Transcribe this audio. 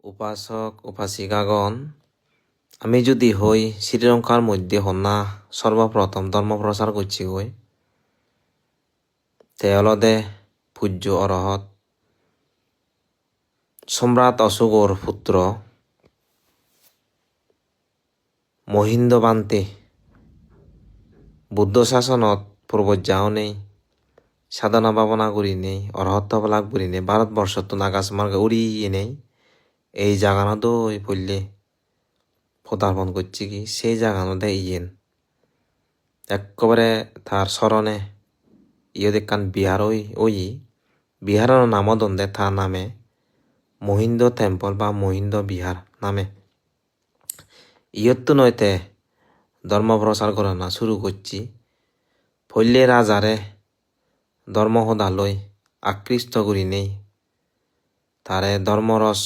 উপাসক উপাসিকাগণ, আমি যদি হই শ্রীলঙ্কার মধ্যে হন্না সর্বপ্রথম ধর্ম প্রচার করছি হই, তে হলদে পূজ্য অরহত সম্রাট অশোকর পুত্র মহিন্দ বান্তে বুদ্ধ শাসনত প্রবজ্জাও নেই সাধনা ভাবনা করি নেই অরহত্ব লাগ করি নেই ভারতবর্ষত নাগাছ মার্গে উড়িয়ে নেই এই জাগানো দই পড়লে পদার্পণ করছি কি সেই জাগানো দে ইয়েন একেবারে তার স্মরণে ইয়ে দেখান বিহার ওই বিহারের নামও দন্দে তার নামে মহিন্দ টেম্পল বা মহিন্দ বিহার নামে ইয়ত্তু নয়তে ধর্ম প্রচার করে না শুরু করছি ফল্লে রাজারে ধর্ম সদালৈ আকৃষ্ট করি নেই তারে ধর্মরস